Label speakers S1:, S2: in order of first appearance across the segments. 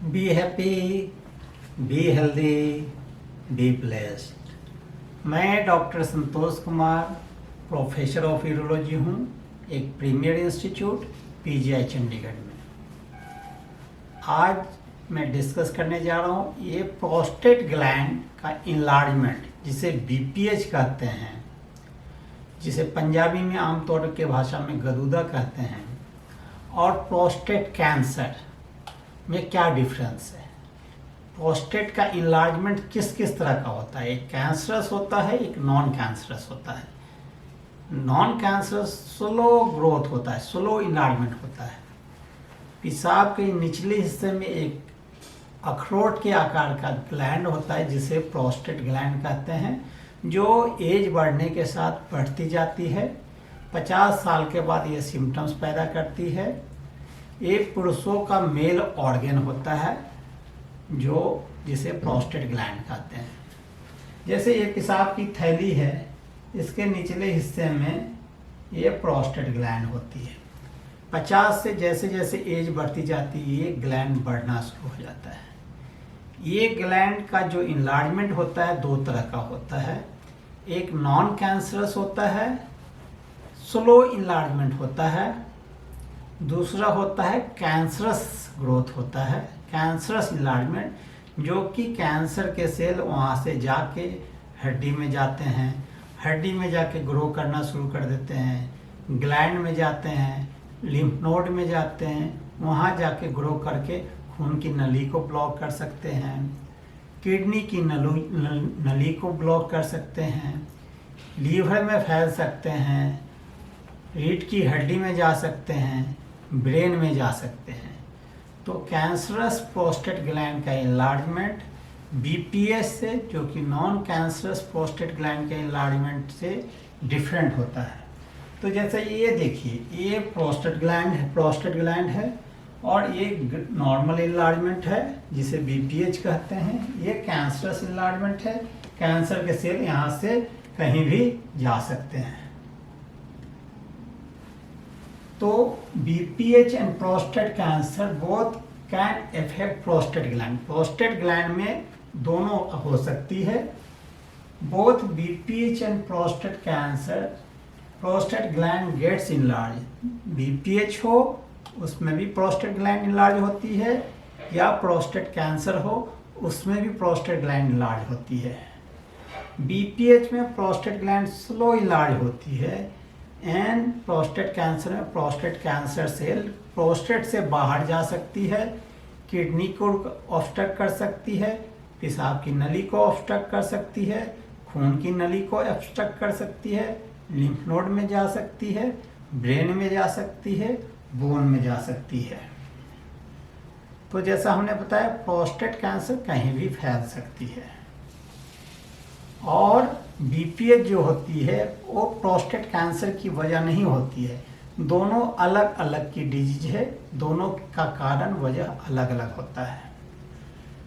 S1: B happy, be healthy, be blessed. मैं doctor Santosh Kumar, professor of urology हूँ, एक premier institute PGI Chandigarh में। आज मैं डिस्कस करने जा रहा हूँ ये प्रोस्टेट ग्लैंड का इनलार्जमेंट, जिसे बीपीएच कहते हैं, जिसे पंजाबी में आमतौर के भाषा में गदूदा कहते हैं, और प्रोस्टेट कैंसर में क्या डिफरेंस है। प्रोस्टेट का इनलार्जमेंट किस किस तरह का होता है, एक कैंसरस होता है, एक नॉन कैंसरस होता है। नॉन कैंसरस स्लो ग्रोथ होता है, स्लो इनलार्जमेंट होता है। पेशाब के निचले हिस्से में एक अखरोट के आकार का ग्लैंड होता है, जिसे प्रोस्टेट ग्लैंड कहते हैं, जो एज बढ़ने के साथ बढ़ती जाती है। 50 साल के बाद ये सिम्टम्स पैदा करती है। ये पुरुषों का मेल ऑर्गन होता है, जिसे प्रोस्टेट ग्लैंड कहते हैं। जैसे ये पेशाब की थैली है, इसके निचले हिस्से में ये प्रोस्टेट ग्लैंड होती है। 50 से जैसे जैसे एज बढ़ती जाती है, ये ग्लैंड बढ़ना शुरू हो जाता है। ये ग्लैंड का जो इनलार्जमेंट होता है, दो तरह का होता है। एक नॉन कैंसरस होता है, स्लो इनलार्जमेंट होता है। दूसरा होता है कैंसरस ग्रोथ होता है, कैंसरस इनलार्जमेंट, जो कि कैंसर के सेल वहाँ से जाके हड्डी में जाते हैं, हड्डी में जाके ग्रो करना शुरू कर देते हैं, ग्लैंड में जाते हैं, लिम्फ नोड में जाते हैं, वहाँ जाके ग्रो करके खून की नली को ब्लॉक कर सकते हैं, किडनी की नली को ब्लॉक कर सकते हैं, लीवर में फैल सकते हैं, रीढ़ की हड्डी में जा सकते हैं, ब्रेन में जा सकते हैं। तो कैंसरस प्रोस्टेट ग्लैंड का इनलार्जमेंट बीपीएच से, जो कि नॉन कैंसरस प्रोस्टेट ग्लैंड के इनलार्जमेंट से डिफरेंट होता है। तो जैसे ये देखिए, ये प्रोस्टेट ग्लैंड है और ये नॉर्मल इनलार्जमेंट है, जिसे बीपीएच कहते हैं। ये कैंसरस इनलार्जमेंट है, कैंसर के सेल यहाँ से कहीं भी जा सकते हैं। तो BPH and prostate cancer both can affect prostate gland. Prostate gland में दोनों हो सकती है। Both BPH and prostate cancer, prostate gland gets enlarge. BPH हो, उसमें भी प्रोस्टेट ग्लैंड इनलार्ज होती है, या प्रोस्टेट कैंसर हो, उसमें भी प्रोस्टेट ग्लैंड इनलार्ज होती है। BPH में प्रोस्टेट ग्लैंड स्लो इनलार्ज होती है, एंड प्रोस्टेट कैंसर में प्रोस्टेट कैंसर सेल प्रोस्टेट से बाहर जा सकती है, किडनी को ऑब्स्ट्रक्ट कर सकती है, पेशाब की नली को ऑब्स्ट्रक्ट कर सकती है, खून की नली को ऑब्स्ट्रक्ट कर सकती है, लिम्फ नोड में जा सकती है, ब्रेन में जा सकती है, बोन में जा सकती है। तो जैसा हमने बताया, प्रोस्टेट कैंसर कहीं भी फैल सकती है। और बीपीएच जो होती है, वो प्रोस्टेट कैंसर की वजह नहीं होती है। दोनों अलग अलग की डिजीज है, दोनों का कारण वजह अलग अलग होता है,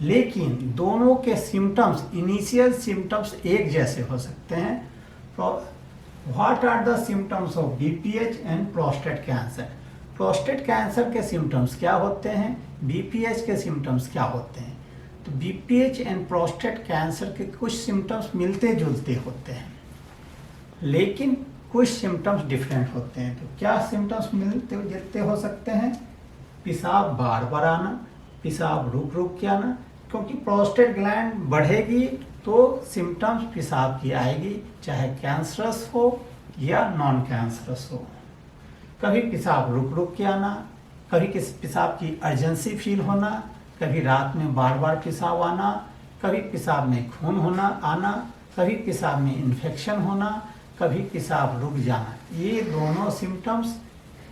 S1: लेकिन दोनों के सिम्टम्स, इनिशियल सिम्टम्स एक जैसे हो सकते हैं। What are the symptoms of BPH and prostate cancer? Prostate cancer के सिम्टम्स क्या होते हैं, बीपीएच के सिम्टम्स क्या होते हैं? तो बीपीएच एंड प्रोस्टेट कैंसर के कुछ सिम्टम्स मिलते जुलते होते हैं, लेकिन कुछ सिम्टम्स डिफरेंट होते हैं। तो क्या सिम्टम्स मिलते जुलते हो सकते हैं? पेशाब बार बार आना, पेशाब रुक रुक के आना, क्योंकि प्रोस्टेट ग्लैंड बढ़ेगी तो सिम्टम्स पेशाब की आएगी, चाहे कैंसरस हो या नॉन कैंसरस हो। कभी पेशाब रुक रुक के आना, कभी पेशाब की अर्जेंसी फील होना, कभी रात में बार बार पेशाब आना, कभी पेशाब में खून होना आना, कभी पेशाब में इन्फेक्शन होना, कभी पेशाब रुक जाना। ये दोनों symptoms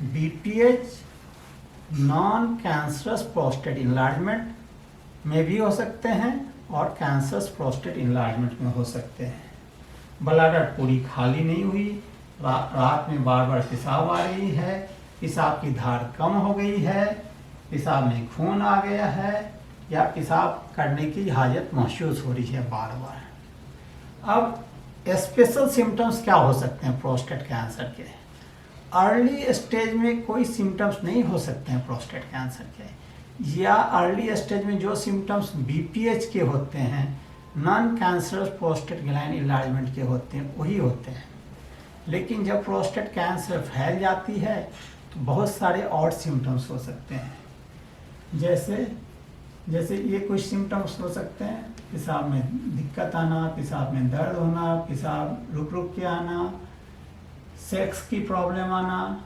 S1: BPH non cancerous prostate enlargement में भी हो सकते हैं और कैंसरस प्रोस्टेट इनलार्जमेंट में हो सकते हैं। ब्लैडर पूरी खाली नहीं हुई, रात में बार बार पेशाब आ रही है, पेशाब की धार कम हो गई है, पेशाब में खून आ गया है, या पेशाब करने की हाजत महसूस हो रही है बार बार। अब स्पेशल सिम्टम्स क्या हो सकते हैं प्रोस्टेट कैंसर के? अर्ली स्टेज में कोई सिम्टम्स नहीं हो सकते हैं प्रोस्टेट कैंसर के, या अर्ली स्टेज में जो सिम्टम्स बीपीएच के होते हैं, non cancerous prostate gland enlargement के होते हैं, वही होते हैं। लेकिन जब प्रोस्टेट कैंसर फैल जाती है तो बहुत सारे और सिम्टम्स हो सकते हैं। जैसे ये कुछ सिम्टम्स हो सकते हैं, पेशाब में दिक्कत आना, पेशाब में दर्द होना, पेशाब रुक रुक के आना, सेक्स की प्रॉब्लम आना,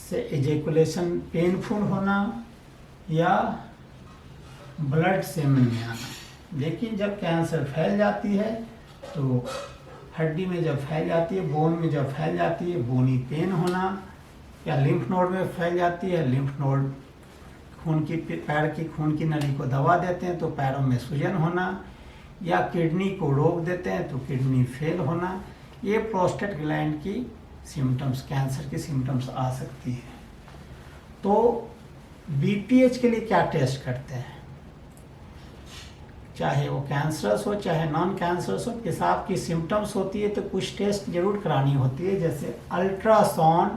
S1: से एजेकुलेशन पेनफुल होना या ब्लड सेमन में आना। लेकिन जब कैंसर फैल जाती है तो हड्डी में जब फैल जाती है, बोन में जब फैल जाती है, बोनी पेन होना, या लिम्फ नोड में फैल जाती है, लिम्फ नोड पैर की खून की नली को दबा देते हैं तो पैरों में सूजन होना, या किडनी को रोक देते हैं तो किडनी फेल होना, ये प्रोस्टेट ग्लैंड की सिम्टम्स, कैंसर की सिम्टम्स आ सकती है। तो बीपीएच के लिए क्या टेस्ट करते हैं, चाहे वो कैंसरस हो चाहे नॉन कैंसरस हो, पेशाब की सिम्टम्स होती है तो कुछ टेस्ट जरूर करानी होती है, जैसे अल्ट्रासाउंड,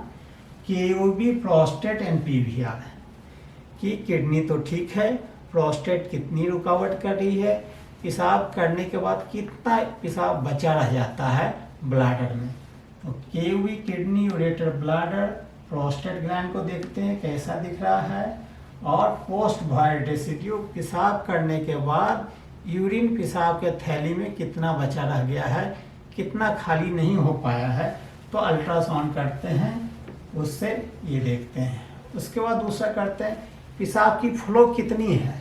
S1: केयूबी, प्रोस्टेट एंड पीवीआर, कि किडनी तो ठीक है, प्रोस्टेट कितनी रुकावट कर रही है, पेशाब करने के बाद कितना पेशाब बचा रह जाता है ब्लैडर में। तो केयूबी, kidney, ureter, bladder, prostate gland को देखते हैं कैसा दिख रहा है, और पोस्ट वॉइड रेसिड्यू, पेशाब करने के बाद यूरिन पेशाब के थैली में कितना बचा रह गया है, कितना खाली नहीं हो पाया है, तो अल्ट्रासाउंड करते हैं, उससे ये देखते हैं। उसके बाद दूसरा करते हैं पेशाब की फ्लो कितनी है,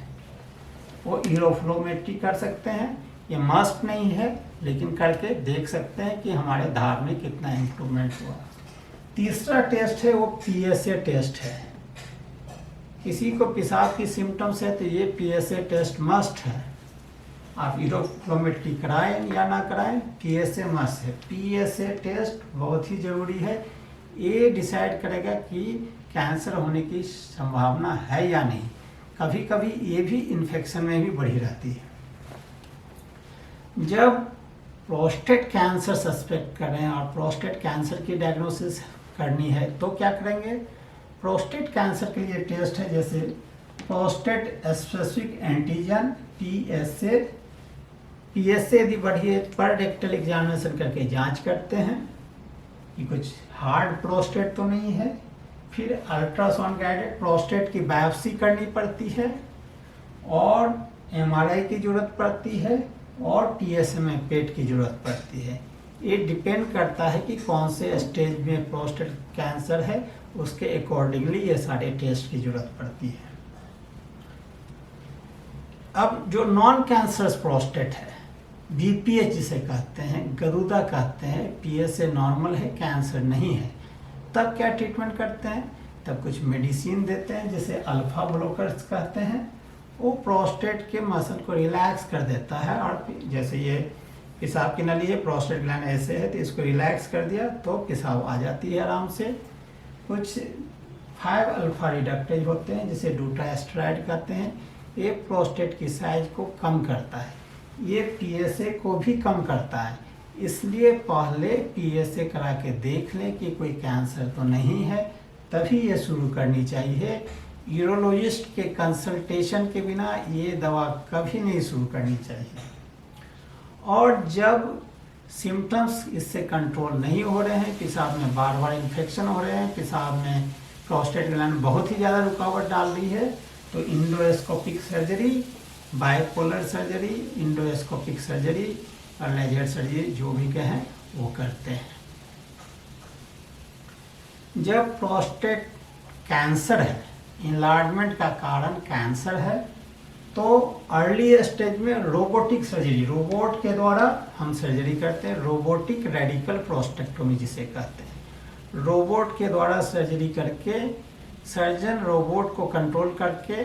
S1: वो यूरोफ्लोमेट्री कर सकते हैं। ये मस्ट नहीं है लेकिन करके देख सकते हैं कि हमारे धार में कितना इम्प्रूवमेंट हुआ। तीसरा टेस्ट है वो पीएसए टेस्ट है। किसी को पेशाब की सिम्टम्स है तो ये पीएसए टेस्ट मस्ट है। आप यूरोफ्लोमेट्री कराएं या ना कराएं, पीएसए मस्ट है। पीएसए टेस्ट बहुत ही ज़रूरी है, ये डिसाइड करेगा कि कैंसर होने की संभावना है या नहीं। कभी कभी ये भी इन्फेक्शन में भी बढ़ी रहती है। जब प्रोस्टेट कैंसर सस्पेक्ट करें और प्रोस्टेट कैंसर की डायग्नोसिस करनी है तो क्या करेंगे, प्रोस्टेट कैंसर के लिए टेस्ट है जैसे prostate specific antigen PSA. PSA यदि बढ़ी है पर रेक्टल एग्जामिनेशन करके जांच करते हैं कि कुछ हार्ड प्रोस्टेट तो नहीं है। फिर अल्ट्रासाउंड गाइडेड प्रोस्टेट की बायोप्सी करनी पड़ती है और एमआरआई की जरूरत पड़ती है और पीएसए में पेट की जरूरत पड़ती है। ये डिपेंड करता है कि कौन से स्टेज में प्रोस्टेट कैंसर है, उसके अकॉर्डिंगली ये सारे टेस्ट की जरूरत पड़ती है। अब जो नॉन कैंसरस प्रोस्टेट है, बीपीएच जिसे कहते हैं, गरुदा कहते हैं, पीएसए नॉर्मल है, कैंसर नहीं है, तब क्या ट्रीटमेंट करते हैं, तब कुछ मेडिसिन देते हैं जिसे अल्फा ब्लॉकर्स कहते हैं। वो प्रोस्टेट के मसल को रिलैक्स कर देता है और जैसे ये पेशाब की नली है, प्रोस्टेट ग्लैंड ऐसे है तो इसको रिलैक्स कर दिया तो पेशाब आ जाती है आराम से। कुछ 5 अल्फा रिडक्टेज होते हैं जिसे डूटास्टेरॉइड कहते हैं, ये प्रोस्टेट की साइज को कम करता है, ये पीएसए को भी कम करता है। इसलिए पहले पीएसए करा के देख लें कि कोई कैंसर तो नहीं है, तभी ये शुरू करनी चाहिए। यूरोलॉजिस्ट के कंसल्टेशन के बिना ये दवा कभी नहीं शुरू करनी चाहिए। और जब सिम्टम्स इससे कंट्रोल नहीं हो रहे हैं, पेशाब में बार बार इन्फेक्शन हो रहे हैं, पेशाब में प्रोस्टेट ग्लैंड बहुत ही ज़्यादा रुकावट डाल रही है, तो endoscopic surgery, bipolar surgery, endoscopic surgery और लेजर सर्जरी जो भी कहें वो करते हैं। जब प्रोस्टेट कैंसर है, इन्लार्जमेंट का कारण कैंसर है, तो अर्ली स्टेज में रोबोटिक सर्जरी, रोबोट के द्वारा हम सर्जरी करते हैं, रोबोटिक रेडिकल प्रोस्टेक्टोमी जिसे कहते हैं। रोबोट के द्वारा सर्जरी करके सर्जन रोबोट को कंट्रोल करके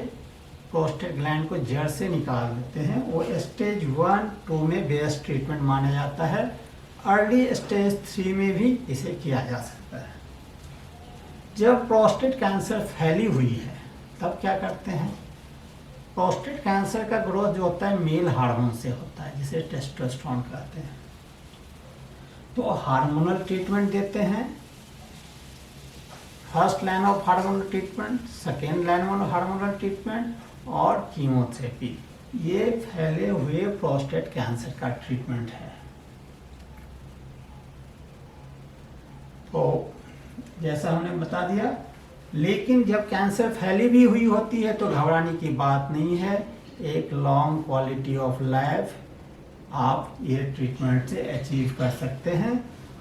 S1: प्रोस्टेट ग्लैंड को जड़ से निकाल देते हैं। वो स्टेज 1-2 में बेस्ट ट्रीटमेंट माना जाता है। अर्ली स्टेज 3 में भी इसे किया जा सकता है। जब प्रोस्टेट कैंसर फैली हुई है तब क्या करते हैं, प्रोस्टेट कैंसर का ग्रोथ जो होता है मेल हार्मोन से होता है जिसे टेस्टोस्टेरोन कहते हैं, तो हार्मोनल ट्रीटमेंट देते हैं। First line of hormonal treatment, second line of hormonal treatment और कीमोथेरेपी। ये फैले हुए प्रोस्टेट कैंसर का ट्रीटमेंट है। तो जैसा हमने बता दिया, लेकिन जब कैंसर फैली भी हुई होती है तो घबराने की बात नहीं है। एक लॉन्ग क्वालिटी ऑफ लाइफ आप ये ट्रीटमेंट से अचीव कर सकते हैं।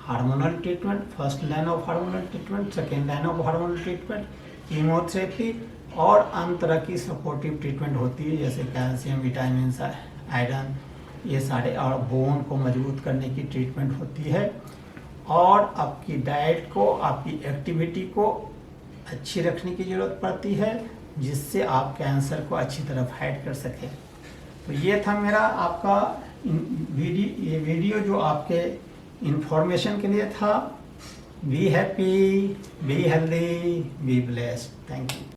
S1: Hormonal treatment, first line of hormonal treatment, second line of hormonal treatment, chemotherapy और अन्य तरह की सपोर्टिव ट्रीटमेंट होती है, जैसे कैल्शियम, विटामिन, आयरन, ये सारे, और बोन को मजबूत करने की ट्रीटमेंट होती है। और आपकी डाइट को, आपकी एक्टिविटी को अच्छी रखने की ज़रूरत पड़ती है, जिससे आप कैंसर को अच्छी तरह फाइट कर सकें। तो ये था मेरा आपका ये वीडियो जो आपके इंफॉर्मेशन के लिए था। B happy, be healthy, be blessed. Thank you.